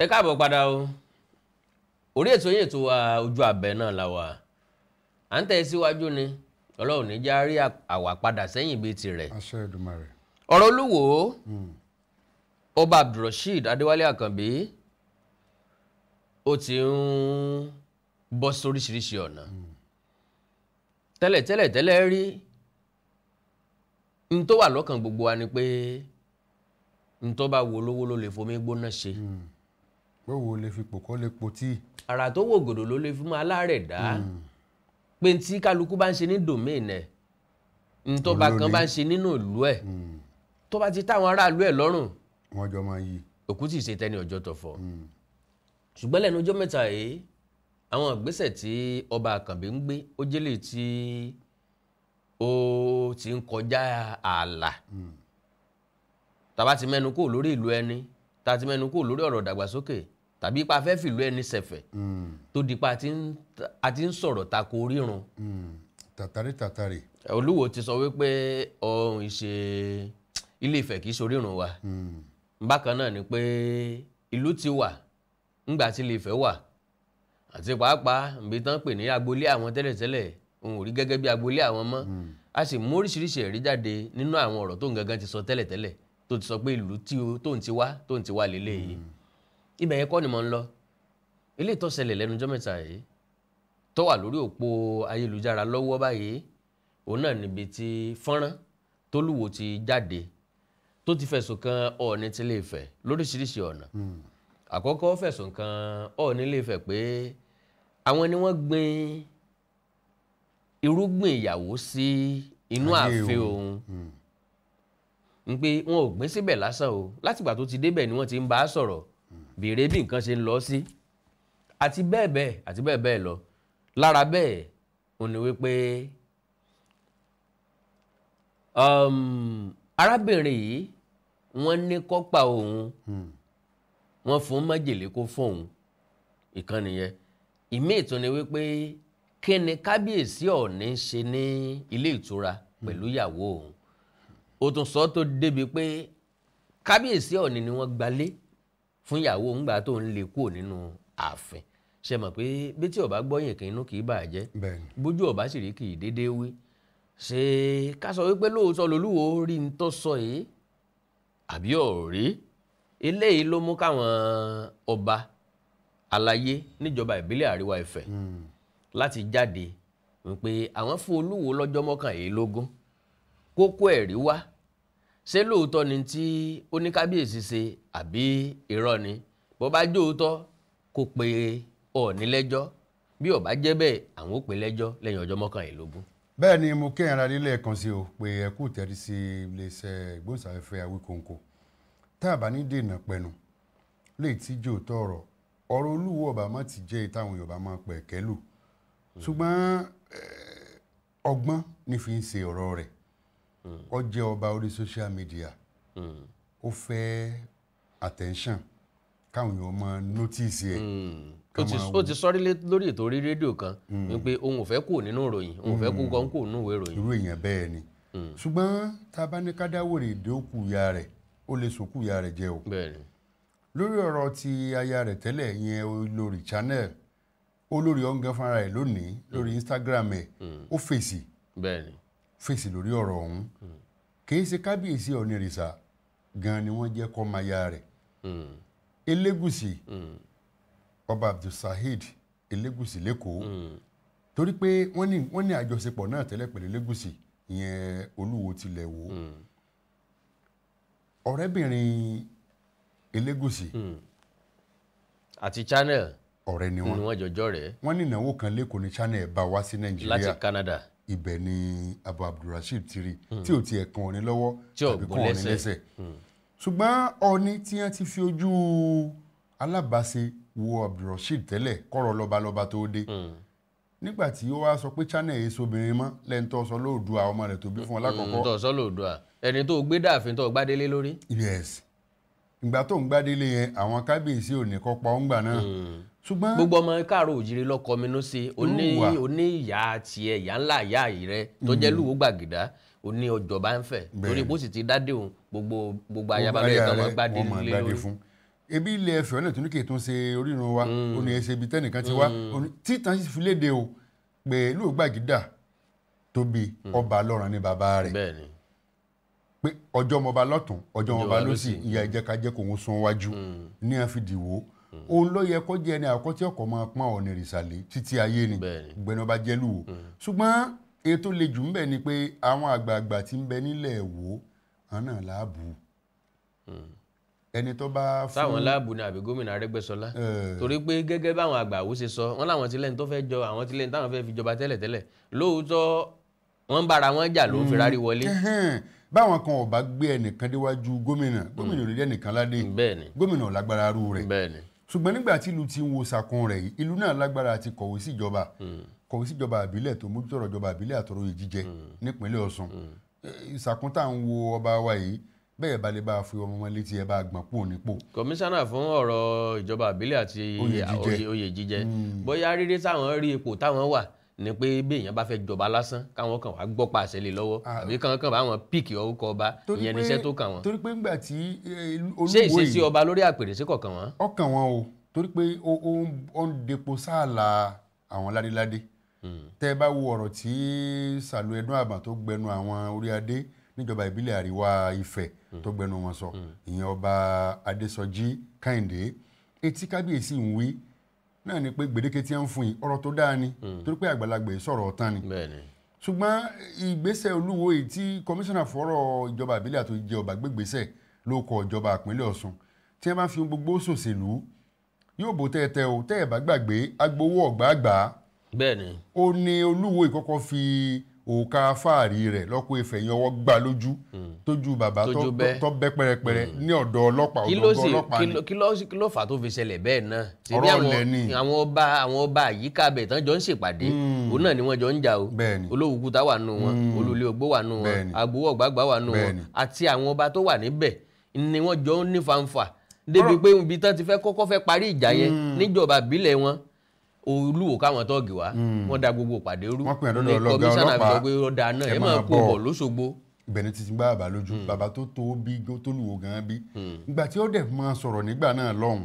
Ẹ káàbọ̀ padà o. Orí ètò yín ètò wa Ojú Abẹ náà la wà. À ń tẹ̀ síwájú ni. Ọlọ́run ní já rí àwa padà sẹ́yìn bíi tirẹ̀. Àṣẹ Èdùmàrè. Ọ̀rọ̀ Olúwo Ọba Abdulrasheed Adéwálé Àkànbí ó ti ń bọ́ sóríṣiríṣi ọ̀nà. Tẹ́lẹ̀ rí n tó wà lọ́kàn gbogbo wa ni pé n tó bá wo lówó ló lè fomi gbóná ṣe. Bówó lè fi pòkọ́ lè po tí. Àrà tó wò gòdò ló lè fún mọ́ aláàrẹ̀ dá. Pé tí kálukú bá ń ṣe ní domain ẹ̀ n tó bá kan bá ń ṣe nínú ìlú ẹ̀ tó bá ti táwọn aráàlú ẹ̀ lọ́rùn wọ́n jọ máa yí. òkú tí ì ṣe tẹ́ni ọjọ́ tọ̀fọ̀. Ṣùgbọ́n lẹ́nu ọjọ́ mẹ́ta yìí àwọn ìgbésẹ̀ tí Ọba Àkànbí ń gbé ó jẹ́lẹ̀ tí ó ti ń kọjá ààlà. Tàbá ti mẹ́nu kò lórí ìlú ẹni tá ti mẹ́nu kò lórí ọ̀rọ̀ ìdàgbàsókè tàbí ipa fẹ́ fìlú ẹni ṣẹ̀fẹ̀ tó dípa àti ń sọ̀rọ̀ tako orírun. Tàtàrí. Olúwo ti sọ wípé ọ̀hún ìṣe Ilé Ifẹ̀ kìí ṣorírun wa. Bákan náà ni pé ìlú ti wà ńgbà tí Ilé Ifẹ̀ wà àti pàápàá ibi tán pè ní agboolé àwọn tẹ́lẹ̀tẹ́lẹ̀ òun ò rí gẹ́gẹ́ bí agboolé àwọn mọ́. A sì mú oríṣiríṣi ẹ̀rí jáde nínú àwọn ọ̀rọ̀ tó ń gangan ti sọ tẹ́lẹ̀tẹ́lẹ̀ tó ti sọ pé ìlú tó ń ti wá lélẹ̀ yìí. Ibẹ̀ yẹn kọ́ ni mo ń lọ. Ilé tó ṣẹlẹ̀ lẹ́nu ọjọ́ mẹ́ta yìí tó wà lórí òpó ayélujára lọ́wọ́ báyìí òun náà níbi tí fọ́nrán t'Olúwo ti jáde tó ti fẹ̀sùn kan Ọọ̀ni tilé Ifẹ̀ lóríṣiríṣi ọ̀nà. Àkọ́kọ́ fẹ̀sùn kan Ọọ̀ni Ilé Ifẹ̀ pé àwọn ni wọ́n gbin irúgbìn ìyàwó sí inú ààfin òun. Ń pé wọn ò gbìn síbẹ̀ lásán o látìgbà tó ti débẹ̀ ni wọ́n ti ń bá a sọ̀rọ̀ béèrè bí nǹkan ṣe ń lọ sí àti bẹ́ẹ̀ bẹ́ẹ̀ lọ. Lára bẹ́ẹ̀ ó ní wípé arábìnrin yìí wọ́n ní kọ́pà òun wọ́n fún májèlé kó fún òun ìkànnì yẹn. Ìmí ìtún ni wípé kí ni kábíyèsí Ọọ̀ni ń ṣe ní ilé ìtura pẹ̀lú ìyàwó òun. Ó tún sọ tó débi pé kábíyèsí Ọọ̀ni ni wọ́n gbalé fún ìyàwó òun gbà tó ń lè kúrò nínú ààfin. Ṣe mọ̀ pé bí tí ọba gbọ́yìn kì inú kì í bàjẹ́ bójú ọba sì rí kì í déédéé wí. Ṣé ká sọ wípé lóòótọ́ l'Olúwo rí ń tó sọ yìí àbí ọ̀rí? Eléyìí ló mú káwọn ọba aláyé níjọba ìbílẹ̀ Àríwá Ifẹ̀ láti jáde wípé àwọn fún Olúwo lọ́jọ́ 21 kó kó ẹ̀rí wá. Ṣé lóòótọ́ ni tí oníkábíyèsí ṣe àbí irọ́ ni? Bó bá jóòótọ́ kó pe Ọọ̀ni lẹ́jọ́ bí ó bá jẹ́ bẹ́ẹ̀ àwọn ó pè lẹ́jọ́ lẹ́yìn ọjọ́ 21. Bẹ́ẹ̀ ni mo kí ara nílé ẹ̀kan sí o pé ẹ kú tẹ́rí sí iléeṣẹ́ ìgbóhùnsáfẹ́fẹ́ Awíkonko tá a bá ní dènà pẹ̀nu léyìí tí jò tọ̀rọ̀ ọ̀rọ̀ Olúwo ọba má ti jẹ́ ìtàwọn Yorùbá máa pẹ̀ kẹ́lù ṣùgbọ́n ọgbọ́n ní fi ń ṣe ọ̀rọ̀ rẹ̀ ó jẹ́ ọba orí social media ó fẹ́ attention káwọn èèyàn máa notice ẹ̀. Ó ti sọrí lórí ètò orí rédíò kan wípé òun ò fẹ́ kú nínú ìròyìn òun ò fẹ́ kú gan kú nínú ìwé ìròyìn. Irú èèyàn bẹ́ẹ̀ ni ṣùgbọ́n tá a bá ní kádáwòrè èdè òkú ìyá rẹ̀ ó lè sòkú ìyá rẹ̀ jẹ́ o. Lórí ọ̀rọ̀ ti aya rẹ̀ tẹ́lẹ̀ yẹn olórí channel olórí ọ̀ngán fúnra rẹ̀ lónìí lórí Instagram ẹ̀ ó fèsì lórí ọ̀rọ̀ ọ̀hún. Kìí ṣe kábíyèsí Ọ̀nìrìṣà gan ni wọ́n jẹ́ kọ́ máa ya rẹ̀. Elégùṣì Ọba Abdulsaheed Elégùṣì lẹ́kọ̀ọ́ torí pé wọ́n ní àjọṣepọ̀ náà tẹ́lẹ̀ pẹ̀lú Elégùṣì ìyẹn Olúwo tilẹ̀ wò. Ọ̀rẹ́bìnrin Elégùṣì àti channel ọ̀rẹ́ ni wọ́n jọjọ́ rẹ̀. Wọ́n ní ìnáwó kan lẹ́kọ̀ọ́ ní channel bá wá sí Nàìjíríà láti Canada. Ibẹ̀ ni Ọba Abdulrasheed ti rí tí ò tiẹ̀ kan Ọọ̀ni lọ́wọ́ tàbí kan Ọọ̀ni lẹ́sẹ̀. Ṣùgbọ́n Ọọ̀ni tí wọ́n ti fi ojú alábàáṣe wo Abdulrasheed tẹ́lẹ̀ kọ́rọ̀ lọ́balọ́ba tó dé. Nígbà tí ó wá sọ pé channel yìí sobìnrin mọ́ lẹ́ni tó sọ lóòdùà ọmọ rẹ̀ tó bí fún ọ lákọ̀ọ́kọ́. tó sọ lóòdùà ẹni tó gbé dààfin tó gbádélé lórí. Yes. Ìgbà tó ń gbádélé yẹn àwọn kábíyèsí ò ní kọ́ pa ọ́ngbà náà. Ṣùgbọ́n gbogbo ọmọ káàró òjìrì lọ́kọ mi ló ṣe oní ìyá tiẹ̀ ìyá ńlá ìyá rẹ̀ tó jẹ́ Lúwo Gbàgìdá oní ọjọ́ bá ń fẹ̀ torí bó sì ti dádé òun gbogbo ayaba lóye kan wọ́n gbádé lé lórí. ebi ilẹ̀ ẹ̀fẹ̀ ọ̀nà tó ní kì í tún ṣe orírun wa ó ní ẹsẹ̀ ibi tẹ́nìkan ti wá títàn sì fi léde o pé ìlú Gbàgídà tó bí ọba lọ́ràn ní bàbá rẹ̀ pé ọjọ́ mọba lọ́tún ọjọ́ mọba lósì ìyá ìjẹ́kájẹ́ kò ń sun wájú ní a fi dìwó òun ló yẹ kó jẹ́ ẹni àkọ́kọ́ tí ọkọ̀ máa pọ́n Ọọ̀ni Ìrìsàlẹ̀ títí ayé ni gbẹ̀nà ọba jẹ́ lùwò ṣùgbọ́n ètò lè jù ń bẹ̀ ni pé àwọn àgbààgbà tí ń bẹ nílẹ̀ Ìwó àwọn náà láàbù ẹni tó bá fún sáwọn láàbù ni àbí gómìnà Arẹ́gbẹ́ṣọlá torí pé gẹ́gẹ́ báwọn àgbà Ìwó ṣe sọ wọ́n láwọn tilẹ̀ tó fẹ́ jọ àwọn tilẹ̀ táwọn fẹ́ fi jọba tẹ́lẹ̀tẹ́lẹ̀ lóòótọ́ wọ́n ń bára wọn jà ló ń fi rárí wọlé. báwọn kan ò bá gbé ẹnìkan déwájú gómìnà ò lè dé ẹnìkan ládé gómìnà ò lágbára arú rẹ̀ ṣùgbọ́n nígbà tí ìlú ti ń wo sàkún rẹ̀ yìí ìlú náà lágbára àti kọ̀wé síjọba àbílẹ̀ tó mójútó ọ̀rọ̀ ìjọba àbílẹ̀ àtọ̀rọ̀ yìí jíjẹ nípínlẹ̀ Ọ̀ṣun ìsàkún tá à ń wo ọba wa yìí bẹ́ẹ̀ bá lè bá a fi ọmọ wọn létí ẹ bá a gbọ̀n kúrò nípò. kọmíṣánná fún ọ̀rọ̀ ìjọba àbílẹ̀ àti oyè jíjẹ bóyá rírí táwọn rí ipò táwọn wà ni pé bí èèyàn bá fẹ́ jọba lásán káwọn kan wá gbọ́ pàṣẹ lé lọ́wọ́ àbí kankan bá wọn píìkì orúkọ ọba ìyẹn níṣẹ́ tó kàn wọ́n. torí pé ńgbà tí olúwo yìí ṣé ìṣesí ọba lórí àpèrè sí kọ̀ọ̀kan wọn. ọkàn wọn o torí pé ó ń depo sáàlà àwọn ládéládé tẹ́ ẹ bá wo ọ̀rọ̀ tí Sàlú Ẹdún Àbàn tó gbẹnu àwọn orí adé níjọba ìbílẹ̀ Àríwá Ifẹ̀ tó gbẹnu wọn sọ ìyẹn ọba Adésọjí Kẹ́hìndé etí kábíyèsí ń wí náà ni pé gbèdéke tí wọ́n ń fún yìí ọ̀rọ̀ tó dáa ni torí pé àgbàlagbà sọ̀rọ̀ ọ̀tán ni ṣùgbọ́n ìgbésẹ̀ olúwo yìí tí kọmíṣánná fọ́rọ̀ ìjọba ìbílẹ̀ àti ìjẹ ọba gbégbésẹ̀ ló kọ ìjọba ìpínlẹ̀ Ọ̀ṣun tí wọ́n bá fi gbogbo ṣòṣèlú yóò bó tẹ́tẹ́ o tẹ́ ẹ̀ bá gbàgbé agbowó ọ̀gbàgbà ó ní olúwo ìkọ́kọ́ fi òkà fáàrí rẹ̀ lọ́kọ̀ ìfẹ̀yìn ọwọ́ gbà lójú tójú bàbá tó bẹ́ pẹ́rẹpẹ́rẹ ní ọ̀dọ̀ ọlọ́pàá kí ló fà tó fi ṣẹlẹ̀ bẹ́ẹ̀ náà ọ̀rọ̀ lẹ́ni àwọn ọba àyíká bẹ̀ tán jọ ń ṣèpàdé òun náà ni wọ́n jọ ń jà o Olówùkúta wà nù wọn Olúlé Ògbó wà nù wọn Agbowó ọ̀gbàgbà wà nù wọn àti àwọn ọba tó wà níbẹ̀ ni wọ́n jọ ń ní fanfa débi pé ibi tán ti fẹ́ kọ́kọ́ fẹ́ parí ìjà yẹn níjọba ìbílẹ̀ wọn Olúwo káwọn tọ́ọ̀gì wá wọ́n da gbogbo pàdé rú ní kọmíṣánná fi sọ pé ó da náà ẹ máa kó bọ̀ lóṣogbo. ìbẹ̀ni ti gbá bàbá lójú bàbá tó bí tó lùwò gan bí ìgbà tí ó dẹ̀ máa sọ̀rọ̀ nígbà náà lọ́hùn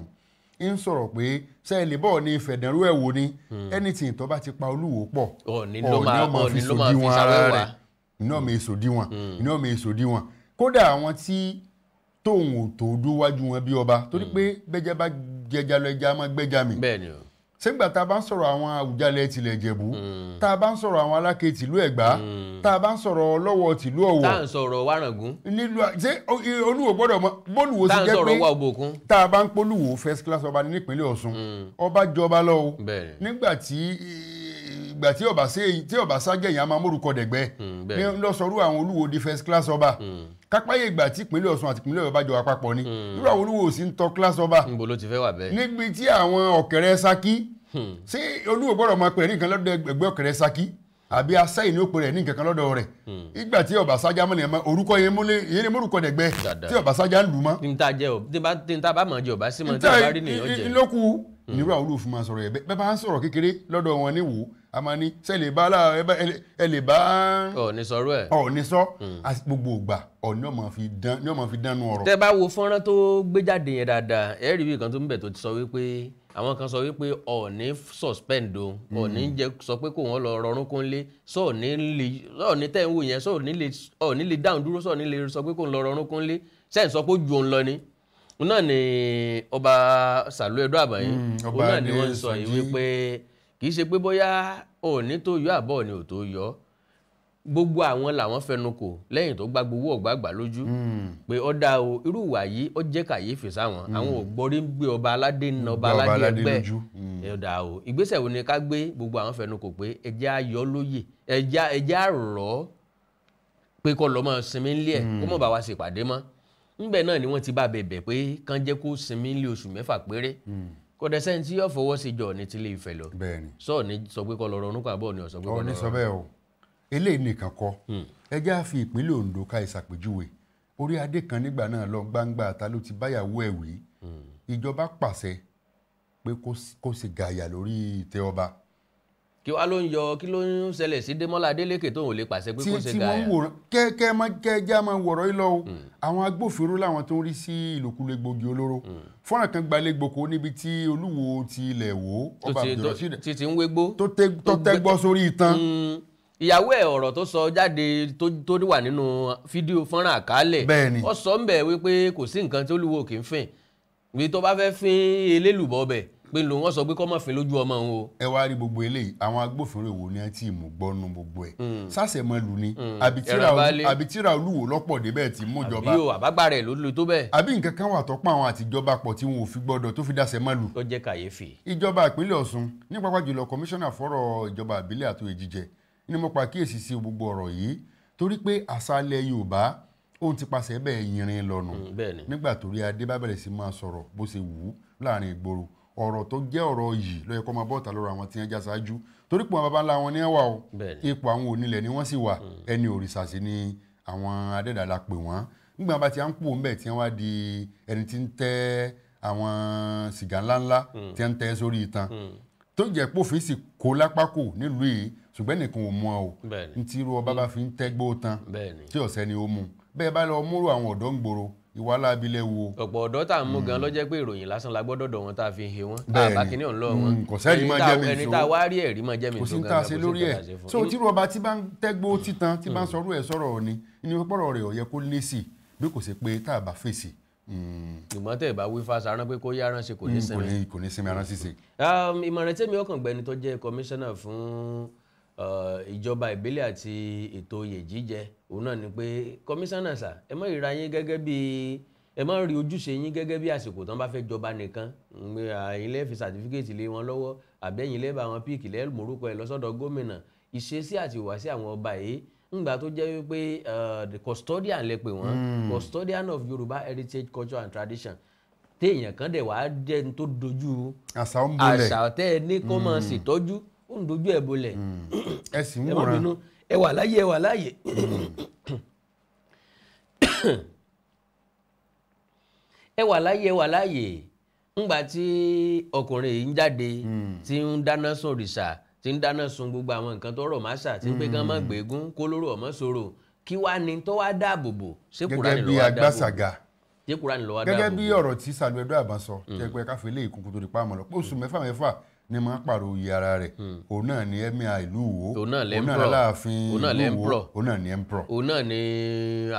ń sọ̀rọ̀ pé sẹ́ẹ̀lì bọ́ọ̀ ní ìfẹ̀dẹ̀rú ẹ̀ wò ni anything tó bá ti pa Olúwo pọ̀ Ọọ̀ni ló máa fi sòdiwọ̀n ara rẹ̀ iná mi èsòdiwọ̀n kódà àwọn tí tóun ò tó dúwájú wọn bí ọba torí pé bẹ́jẹ́ bá jẹjà lọ ẹja máa gbẹ́jà mi. bẹ́ẹ̀ni o. ṣégbà tá a bá ń sọ̀rọ̀ àwọn Àwùjalẹ̀ tilẹ̀ Ìjẹ̀bú tá a bá ń sọ̀rọ̀ àwọn Aláké tìlú Ẹ̀gbá tá a bá ń sọ̀rọ̀ Ọlọ́wọ̀ tìlú Ọ̀wọ̀ tá a ń sọ̀rọ̀ Wáràngún nílùú ṣé Olúwo gbọ́dọ̀ mọ bólúwo sì jẹ́ pé tá a bá ń polúwo first class ọba nípínlẹ̀ Ọ̀ṣun ọba jọba lọ o nígbà tí ọba sájẹ́ yẹn a máa mórúkọ dẹ̀gbẹ́ ní lọ́sọ̀rọ̀ àwọn Olúwo di first class ọba kápáyé ìgbà tí ìpínlẹ̀ Ọ̀ṣun àti ìpínlẹ̀ Ọ̀yọ́ bá jọ àpapọ̀ ni irú àwọn Olúwo sì ń tọ́ class ọba níbo ló ti fẹ́ wà bẹ́ẹ̀ níbi tí àwọn ọ̀kẹ́rẹ́ Ṣakí ṣé Olúwo gbọ́dọ̀ máa pè ní nǹkan lọ́dọ̀ ẹgbẹ́ ọ̀kẹ́rẹ́ Ṣakí àbí Asáyìn ní ó pè rẹ̀ ní nǹkan kan lọ́dọ̀ rẹ̀ ìgbà tí ọba sájà mọ́ nìyẹn orúkọ yẹn ní mórúkọ dẹ̀gbẹ́ tí ọba sájà ń lù mọ́. tí n ta bá mọ̀ jẹ́ ọba sí mọ́ tí a bá rí nìyẹn jẹ́. ìlókù nírú àwọn Olúwo fún máa sọ̀rọ̀ yẹn bẹ́ẹ̀ bá ń sọ̀rọ̀ kékeré lọ́dọ̀ wọn ní wò a máa ní ṣe lè bá ẹ lè bá. ní sọ̀rọ̀ ẹ̀. ní sọ gbogbo ògbà ní ọmọ fi dánú ọ̀rọ̀. tẹ́ bá wo fọ́nrán tó gbé jáde yẹn dáadáa ẹ rí ibi kan tó ń bẹ̀ tó ti sọ wípé àwọn kan sọ wípé Ọọ̀ni suspend o Ọọ̀ni jẹ́ sọ pé kò wọ́n lọ rọrùn kó ń lé Ọọ̀ni tẹ́ ń wò yẹn Ọọ̀ni lè dáhùn dúró Ọọ̀ni lè sọ pé kò ń lọ rọrùn kó ń lé sẹ́yìn sọ pé ó ju òun lọ ni náà ni ọba Sàlú Ẹdún Àbàn yìí òun náà ni wọ́n sọ yìí wípé kì í ṣe pé bóyá Ọọ̀ni tó yọ àbọ̀ ni ò tó yọ gbogbo àwọn làwọn fẹnu kò lẹ́yìn tó gba gbowó ọ̀gbàgbà lójú pé ó dá o irú ìwà yìí ó jẹ́ kàyéfì sáwọn àwọn ò gbọ́rí gbé ọba aládé ní ọba aládé ẹgbẹ́ ẹ̀ dá o ìgbésẹ̀ wo ni ká gbé gbogbo àwọn fẹnu kò pé ẹjẹ́ ayọ̀ lóye ẹjẹ́ àrọ̀ pé kọ́ lọ́mọ sinmi ńlẹ̀ ẹ̀ kó mọ̀ bá wa ṣèpàdé mọ́ ńbẹ̀ náà ni wọ́n ti bá bẹ̀bẹ̀ pé kán jẹ́ kó sinmi ńlẹ̀ oṣù 6 péré kò dẹ̀ sẹ́ni tí yóò fọwọ́ sí jọ ní tilé Ifẹ̀ lọ sọ́ọ̀ ní sọ pé kọ́ lọ́rọ̀ orúkọ àbọ̀ ni ọ̀sọ́ pé kọ́ lọ́rọ̀. Ọọ̀ni sọ bẹ́ẹ̀ o eléyìí nìkan kọ́ ẹ jẹ́ á fi ìpínlẹ̀ Ondo ká ìṣàpèjúwe orí adé kan nígbà náà lọ gbangba ta ló ti báyàwó ẹ̀ wí ìjọba pàṣẹ pé kó sì gàyà lórí ìtẹ́ ọba kí wá ló ń yọ kí ló ń ṣẹlẹ̀ sí Démọ́lá Adélékè tóun ò lè pàṣẹ pé kó ṣe tí gàyà. wọ́n ń wòran kẹ́ẹ̀já máa wọ̀rọ̀ yìí lọ o àwọn agbófinró làwọn tó ń rí sí ìlòkulò egbògi olóró fọ́nrán kan gbalẹ̀ gbòkó níbi tí Olúwo ti ilẹ̀ wò ọba Abdulrasheed ti ń wégbó tó tẹ́gbọ́ sórí itan. ìyàwó ẹ̀ ọ̀rọ̀ tó sọ jáde tó wà nínú fídíò fọ́nrán àkálẹ̀ ó sọ ń bẹ̀ wípé kò sí nǹkan tí Olúwo kì í fìn bí tó bá fẹ́ fín elélùbọ́ bẹ̀ pé lòun wọ́n sọ pé kọ́ mọ̀ fín lójú ọmọ òun o. ẹ wá rí gbogbo eléyìí àwọn agbófinró wo ni ẹ ti mú gbọ́nú gbogbo ẹ̀ sásẹ̀mọ́lù ni àbí tíra Olúwo lọ́pọ̀ débẹ̀ tí mú ìjọba àbí o àbágbá rẹ̀ ló lè tó bẹ́ẹ̀. àbí nǹkan kan wà tọ́pọ̀ àwọn àtijọba pọ̀ tí wọn ò fi gbọ́dọ̀ tó fi dáṣẹ́ mọ́lù. tó jẹ́ kàyéfì. ìjọba ìpínlẹ̀ Ọ̀ṣun ní pápá jùlọ kọmíṣánná fọ́rọ̀ ìjọba ìbílẹ̀ àti èjìjẹ ni mo pàkíyèsí sí gbogbo ọ̀rọ̀ yìí torí pé àṣàlẹ̀ Yorùbá òun ti pàṣẹ bẹ́ẹ̀ yìnrìn lọ́nu nígbà torí adé bá bẹ̀rẹ̀ sí máa sọ̀rọ̀ bó ṣe wù ú láàrin ìgboro ọ̀rọ̀ tó jẹ́ ọ̀rọ̀ yìí ló yẹ kó máa bọ́ta lọ́rọ̀ àwọn tí wọ́n já ṣáájú torí pé àwọn baba ńlá wọn ní wà o ipò àwọn onílẹ̀ ni wọ́n sì wà ẹni òrìṣà sí ni àwọn adẹ́dàlá pè wọ́n nígbà bá ti à ń pò ń bẹ̀ tí wọ́n wá di ẹni tí ń tẹ́ àwọn sìgá ńláńlá tí wọ́n ń tẹ́ sórí itan tó jẹ́ pófin sì kó lápákò nílùú yìí ṣùgbọ́n nìkan ò mú ọ o ní tí irú ọba bá fi ń tẹ́gbó tán tí ọ̀sẹ̀ ni ó mú bẹ́ẹ̀ bá lọ múrò àwọn ọ̀dọ́ ń gbòòrò ìwà abilẹ̀ wo. ọ̀pọ̀ ọ̀dọ́ tá à ń mú gan ló jẹ́ pé ìròyìn lásán la gbọ́dọ̀ dọ̀ wọn tá a fi he wọn. àbá kìíní ọ̀hún lọ wọn. kò sẹ́ẹ̀lì máa jẹ́ mi ẹni tá a wá rí ẹ̀rí máa jẹ́ mi kò sí ní tá a ṣe lórí ẹ̀. so tí rọba tí bá ń tẹ́gbó títan tí bá ń sọ̀rọ̀ ẹ̀ sọ̀rọ̀ ni ní pọ̀rọ̀ rẹ̀ ó yẹ kó lé sí bí kò sí pé tá a bá fèsì. ìmọ̀ tẹ̀ bá wí fásitì arán pé kó yá aránṣe kò ní sinmi. kò ní sinmi arán ṣíṣe. ìmọ̀ràn tẹ́mi ọkàn gbẹni tó jẹ́ kọmíṣánná fún ìjọba ìbílẹ̀ àti ètò oyè jíjẹ òun náà ni pé kọmíṣánná sà ẹ má ríra yín gẹ́gẹ́ bí ẹ má rí ojúṣe yín gẹ́gẹ́ bí àsìkò tán bá fẹ́ jọba nìkan ẹ̀yin lẹ́ fi sàtífíkẹ́tì lé wọn lọ́wọ́ àbẹ́yìn lẹ́ bá wọn píìkì lẹ́ mórúkọ ẹ̀ lọ́sọ́dọ̀ gómìnà ìṣesí àti ìwàsí àwọn ọba yìí ńgbà tó jẹ́ wípé the custodian lẹ pè wọ́n custodian of Yorùbá heritage culture and tradition téèyàn kan dẹ̀ wá jẹ́ tó dojú àṣà tẹ́ ẹ ní kó máa ṣètọ́jú ó ń dojú ẹ̀ bolẹ̀ ẹ sì ń wòran ẹ wà láyé ẹ wà láyé ẹ wà láyé ẹ wà láyé ńgbà tí ọkùnrin yìí ń jáde tí ń dáná sun òrìṣà tí ń dáná sun gbogbo àwọn nǹkan tó rọ̀ máṣà tí ń pé kán má gbégún kó lóró ọmọ sọ̀rọ̀ kí wá ní tó wá dáàbò bò ṣé Kùránì ló wá dáàbò ṣé Kùránì ló wá dáàbò gẹ́gẹ́ bí ọ̀rọ̀ tí Sàlú Ẹ̀dọ́ Àbá sọ jẹ́ káfí lé ìkùnkùn tó di pa àmọ́ lọ pé oṣù mẹ́fà ni máa pààrọ̀ oyè ara rẹ̀ òun náà ni Emir ìlú Ìwó òun náà Aláàfin ìlú Ìwó òun náà ni Emperor òun náà ni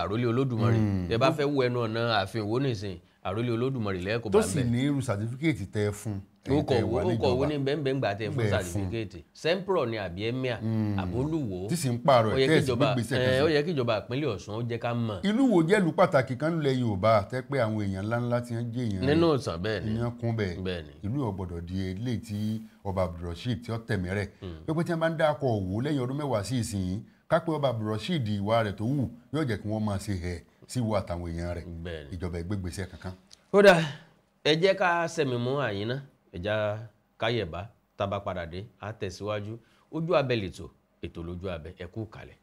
Àrólé Olódùmarè tẹ́ bá fẹ́ wo ẹnu ọ̀nà ààfin Ìwó nìsín Àrólé Olódùmarè lẹ́ẹ̀kọ́ bá bẹ́ẹ̀ tó sì ní irú sàtífíkẹ́ẹ̀tì tẹ́ fún ó kọ̀ wo ní bẹ́ẹ̀ gbà tẹ́ fún sàtífíkẹ́ẹ̀tì Sẹ́ńpúrọ̀ ni àbí Emir àbólúwo tí sì ń pààrọ̀ ẹ̀ tẹ́ẹ̀sì gbígbèsè kẹsì ó yẹ kí ìjọba ìpínlẹ̀ Ọ̀ṣun ó jẹ́ ká mọ̀. ìlú Ìwó jẹ́ ìlú pàtàkì kan nílẹ̀ Yorùbá tẹ́ pé àwọn èèyàn ńláńlá tí wọ́n jẹ́ èèyàn nínú ìtàn bẹ́ẹ̀ ni ìyẹn kún bẹ́ẹ̀ ìlú Ìwó gbọ́dọ̀ di eléyìí tí ọba Abdulrasheed tí ó tẹ̀mí rẹ̀ pé tí wọ́n bá ń dákọ̀ Ìwó lẹ́yìn ọdún mẹ́wàá sí ìsìn kápẹ́ ọba Abdulrasheed ìwà rẹ̀ tó wù yóò jẹ́ kí wọ́n máa ṣe ẹ̀ sí Ìwó àtàwọn èèyàn rẹ̀ ìjọba ìgbégbèsè kankan. ó dà ẹ jẹ́ ká sẹ̀mí mú àyínná ẹ̀já káyẹ̀bá tá a bá padà dé á tẹ̀síwájú Ojú Abẹ lètò ètò lójú abẹ ẹ kú kalẹ̀.